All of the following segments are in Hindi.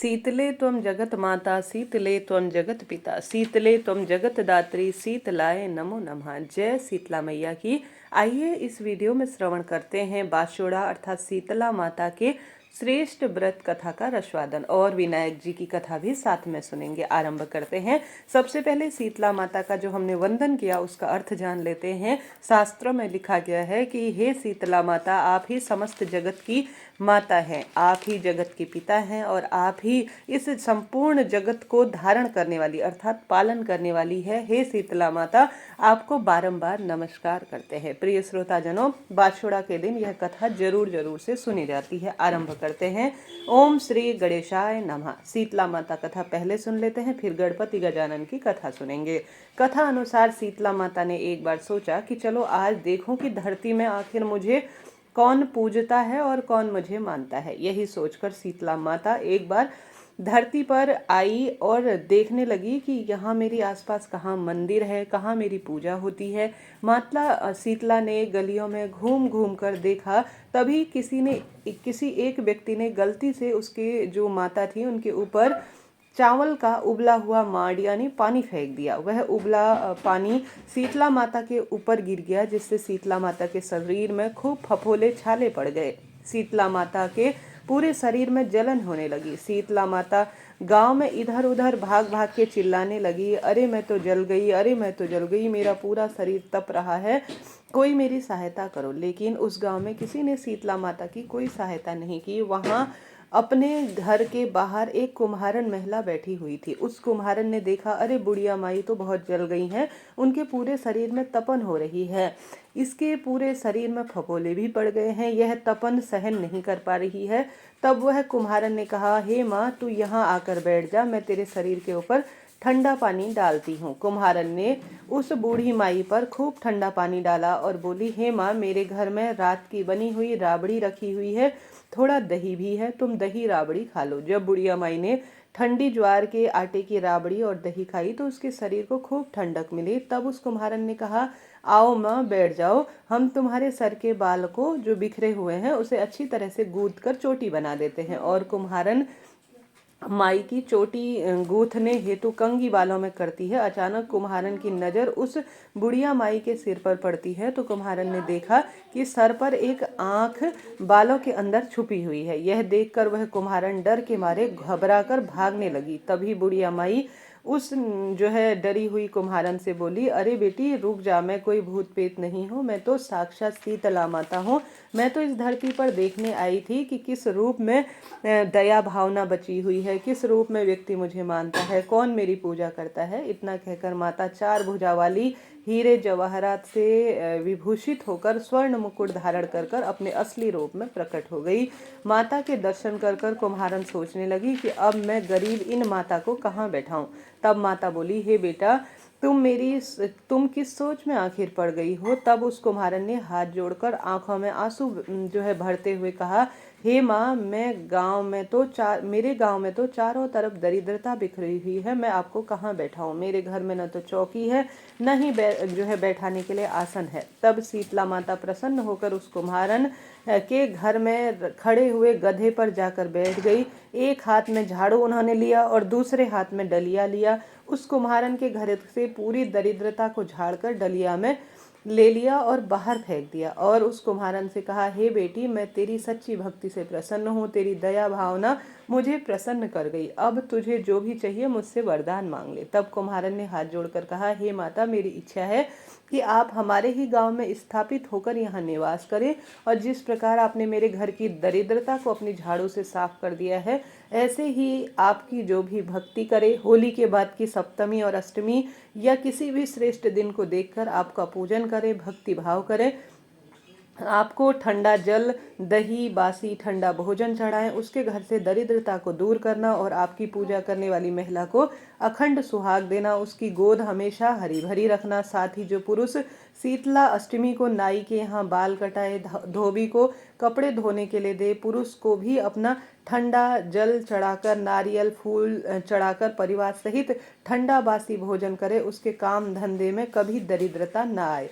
शीतले त्वं जगत माता, शीतले त्वं जगत पिता, शीतले त्वं जगत दात्री, शीतलाय नमो नमः। जय शीतला मैया की। आइए इस वीडियो में श्रवण करते हैं बाशोड़ा अर्थात शीतला माता के श्रेष्ठ व्रत कथा का रसवादन और विनायक जी की कथा भी साथ में सुनेंगे। आरंभ करते हैं। सबसे पहले शीतला माता का जो हमने वंदन किया उसका अर्थ जान लेते हैं। शास्त्रों में लिखा गया है कि हे शीतला माता, आप ही समस्त जगत की माता हैं, आप ही जगत के पिता हैं और आप ही इस संपूर्ण जगत को धारण करने वाली अर्थात पालन करने वाली है। हे शीतला माता, आपको बारंबार नमस्कार करते हैं। प्रिय श्रोताजनों, बाशोड़ा के दिन यह कथा जरूर जरूर से सुनी जाती है। आरंभ करते हैं। ओम श्री गणेशाय नमः। शीतला माता कथा पहले सुन लेते हैं, फिर गणपति गजानन की कथा सुनेंगे। कथा अनुसार शीतला माता ने एक बार सोचा कि चलो आज देखूं कि धरती में आखिर मुझे कौन पूजता है और कौन मुझे मानता है। यही सोचकर शीतला माता एक बार धरती पर आई और देखने लगी कि यहाँ मेरे आसपास कहाँ मंदिर है, कहाँ मेरी पूजा होती है। माता शीतला ने गलियों में घूम घूम कर देखा, तभी किसी एक व्यक्ति ने गलती से उसके जो माता थी उनके ऊपर चावल का उबला हुआ माड़ यानी पानी फेंक दिया। वह उबला पानी शीतला माता के ऊपर गिर गया, जिससे शीतला माता के शरीर में खूब फफोले छाले पड़ गए। शीतला माता के पूरे शरीर में जलन होने लगी। शीतला माता गांव में इधर उधर भाग भाग के चिल्लाने लगी, अरे मैं तो जल गई, अरे मैं तो जल गई, मेरा पूरा शरीर तप रहा है, कोई मेरी सहायता करो। लेकिन उस गांव में किसी ने शीतला माता की कोई सहायता नहीं की। वहां अपने घर के बाहर एक कुम्हारन महिला बैठी हुई थी। उस कुम्हारन ने देखा, अरे बुढ़िया माई तो बहुत जल गई हैं, उनके पूरे शरीर में तपन हो रही है, इसके पूरे शरीर में फफोले भी पड़ गए हैं, यह तपन सहन नहीं कर पा रही है। तब वह कुम्हारन ने कहा, हे माँ तू यहाँ आकर बैठ जा, मैं तेरे शरीर के ऊपर ठंडा पानी डालती हूँ। कुम्हारन ने उस बूढ़ी माई पर खूब ठंडा पानी डाला और बोली, हे माँ मेरे घर में रात की बनी हुई राबड़ी रखी हुई है, थोड़ा दही भी है, तुम दही राबड़ी खा लो। जब बुढ़िया माई ने ठंडी ज्वार के आटे की राबड़ी और दही खाई तो उसके शरीर को खूब ठंडक मिली। तब उस कुम्हारन ने कहा, आओ माँ बैठ जाओ, हम तुम्हारे सर के बाल को जो बिखरे हुए हैं उसे अच्छी तरह से गूंथ कर चोटी बना देते हैं। और कुम्हारन माई की चोटी गूंथने हेतु कंघी बालों में करती है। अचानक कुम्हारन की नज़र उस बुढ़िया माई के सिर पर पड़ती है तो कुम्हारन ने देखा कि सर पर एक आंख बालों के अंदर छुपी हुई है। यह देखकर वह कुम्हारन डर के मारे घबराकर भागने लगी। तभी बुढ़िया माई उस जो है डरी हुई कुम्हारन से बोली, अरे बेटी रुक जा, मैं कोई भूत प्रेत नहीं हूँ, मैं तो साक्षात शीतला माता हूँ। मैं तो इस धरती पर देखने आई थी कि किस रूप में दया भावना बची हुई है, किस रूप में व्यक्ति मुझे मानता है, कौन मेरी पूजा करता है। इतना कहकर माता चार भुजा वाली हीरे जवाहरात से विभूषित होकर स्वर्ण मुकुट धारण कर कर अपने असली रूप में प्रकट हो गई। माता के दर्शन कर कर कुम्हारन सोचने लगी कि अब मैं गरीब इन माता को कहाँ बैठाऊं। तब माता बोली, हे बेटा तुम किस सोच में आखिर पड़ गई हो। तब उस कुम्हारन ने हाथ जोड़कर आंखों में आंसू जो है भरते हुए कहा, हे माँ मेरे गांव में तो चारों तरफ दरिद्रता बिखरी हुई है, मैं आपको कहाँ बैठाऊं। मेरे घर में न तो चौकी है, न ही जो है बैठाने के लिए आसन है। तब शीतला माता प्रसन्न होकर उस कुम्हारन के घर में खड़े हुए गधे पर जाकर बैठ गई। एक हाथ में झाड़ू उन्होंने लिया और दूसरे हाथ में डलिया लिया। उस कुम्हारन के घर से पूरी दरिद्रता को झाड़कर डलिया में ले लिया और बाहर फेंक दिया। और उस कुम्हारन से कहा, हे बेटी मैं तेरी सच्ची भक्ति से प्रसन्न हूँ, तेरी दया भावना मुझे प्रसन्न कर गई, अब तुझे जो भी चाहिए मुझसे वरदान मांग ले। तब कुम्हारन ने हाथ जोड़कर कहा, हे माता मेरी इच्छा है कि आप हमारे ही गांव में स्थापित होकर यहाँ निवास करें, और जिस प्रकार आपने मेरे घर की दरिद्रता को अपनी झाड़ू से साफ कर दिया है, ऐसे ही आपकी जो भी भक्ति करे, होली के बाद की सप्तमी और अष्टमी या किसी भी श्रेष्ठ दिन को देखकर आपका पूजन करे, भक्ति भाव करे, आपको ठंडा जल दही बासी ठंडा भोजन चढ़ाएं, उसके घर से दरिद्रता को दूर करना और आपकी पूजा करने वाली महिला को अखंड सुहाग देना, उसकी गोद हमेशा हरी भरी रखना। साथ ही जो पुरुष शीतला अष्टमी को नाई के यहाँ बाल कटाए, धोबी को कपड़े धोने के लिए दे, पुरुष को भी अपना ठंडा जल चढ़ाकर नारियल फूल चढ़ाकर परिवार सहित ठंडा बासी भोजन करे, उसके काम धंधे में कभी दरिद्रता न आए।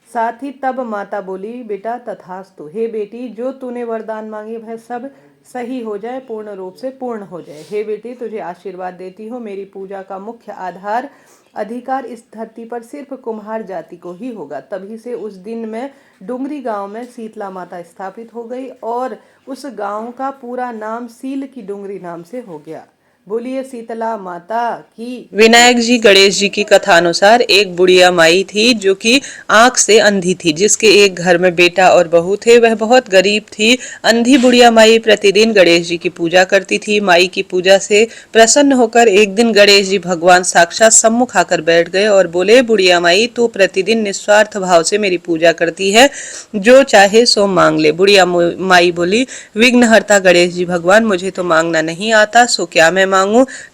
साथ ही तब माता बोली, बेटा तथास्तु, हे बेटी जो तूने वरदान मांगे वह सब सही हो जाए, पूर्ण रूप से पूर्ण हो जाए। हे बेटी, तुझे आशीर्वाद देती हूँ। मेरी पूजा का मुख्य आधार अधिकार इस धरती पर सिर्फ कुम्हार जाति को ही होगा। तभी से उस दिन में डुंगरी गांव में शीतला माता स्थापित हो गई और उस गांव का पूरा नाम सील की डुंगरी नाम से हो गया। बोलिए शीतला माता की। विनायक जी गणेश जी की कथा अनुसार एक बुढ़िया माई थी जो कि आंख से अंधी थी, जिसके एक घर में बेटा और बहू थे। वह बहुत गरीब थी। अंधी बुढ़िया माई प्रतिदिन गणेश जी की पूजा करती थी। माई की पूजा से प्रसन्न होकर एक दिन गणेश जी भगवान साक्षात सम्मुख आकर बैठ गए और बोले, बुढ़िया माई, तू प्रतिदिन निस्वार्थ भाव से मेरी पूजा करती है, जो चाहे सो मांग ले। बुढ़िया माई बोली, विघ्नहर्ता गणेश जी भगवान, मुझे तो मांगना नहीं आता, सो क्या मैं मांगू।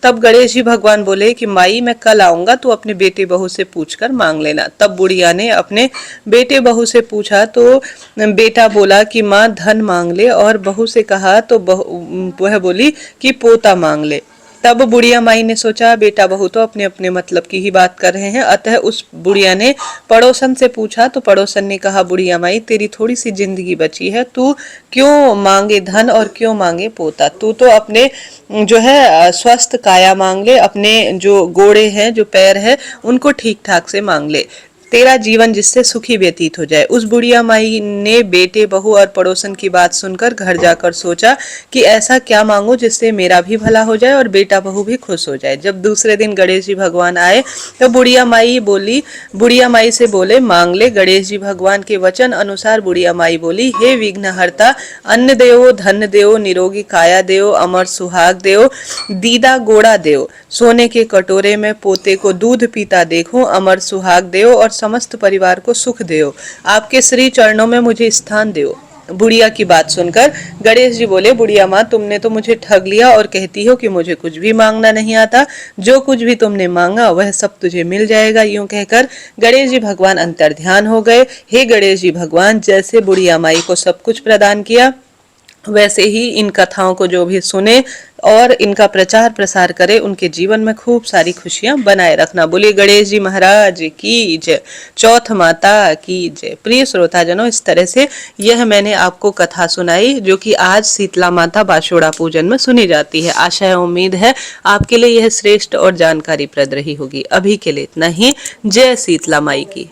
तब गणेश जी भगवान बोले कि माई, मैं कल आऊंगा, तू अपने बेटे बहू से पूछकर मांग लेना। तब बुढ़िया ने अपने बेटे बहू से पूछा तो बेटा बोला कि माँ धन मांग ले, और बहू से कहा तो वह बोली कि पोता मांग ले। तब बुढ़िया माई ने सोचा बेटा बहू तो अपने अपने मतलब की ही बात कर रहे हैं, अतः उस बुढ़िया ने पड़ोसन से पूछा तो पड़ोसन ने कहा, बुढ़िया माई, तेरी थोड़ी सी जिंदगी बची है, तू क्यों मांगे धन और क्यों मांगे पोता। तू तो अपने जो है स्वस्थ काया मांग ले, अपने जो गोड़े हैं, जो पैर है, उनको ठीक ठाक से मांग ले, तेरा जीवन जिससे सुखी व्यतीत हो जाए। उस बुढ़िया माई ने बेटे बहू और पड़ोसन की बात सुनकर घर जाकर सोचा कि ऐसा क्या मांगो जिससे मेरा भी भला हो जाए और बेटा बहू भी खुश हो जाए। जब दूसरे दिन गणेश जी भगवान आए तो बुढ़िया माई से बोले, मांग ले। गणेश जी भगवान के वचन अनुसार बुढ़िया माई बोली, हे विघ्नहर्ता, अन्न देव, धन देव, निरोगी काया देव, अमर सुहाग देव, दीदा गोड़ा देव, सोने के कटोरे में पोते को दूध पीता देखूं, अमर सुहाग देव और समस्त परिवार को सुख देओ, आपके श्री चरणों में मुझे स्थान देओ। बुढ़िया की बात सुनकर गणेश जी बोले, बुढ़िया माँ, तुमने तो मुझे ठग लिया और कहती हो कि मुझे कुछ भी मांगना नहीं आता, जो कुछ भी तुमने मांगा वह सब तुझे मिल जाएगा। यूं कहकर गणेश जी भगवान अंतर्ध्यान हो गए। हे गणेश जी भगवान, जैसे बुढ़िया माई को सब कुछ प्रदान किया, वैसे ही इन कथाओं को जो भी सुने और इनका प्रचार प्रसार करे, उनके जीवन में खूब सारी खुशियां बनाए रखना। बोलिए गणेश जी महाराज की जय, चौथ माता की जय। प्रिय श्रोताजनों, इस तरह से यह मैंने आपको कथा सुनाई जो कि आज शीतला माता बाशोड़ा पूजन में सुनी जाती है। आशा है, उम्मीद है आपके लिए यह श्रेष्ठ और जानकारी प्रद रही होगी। अभी के लिए इतना ही। जय शीतला माई की।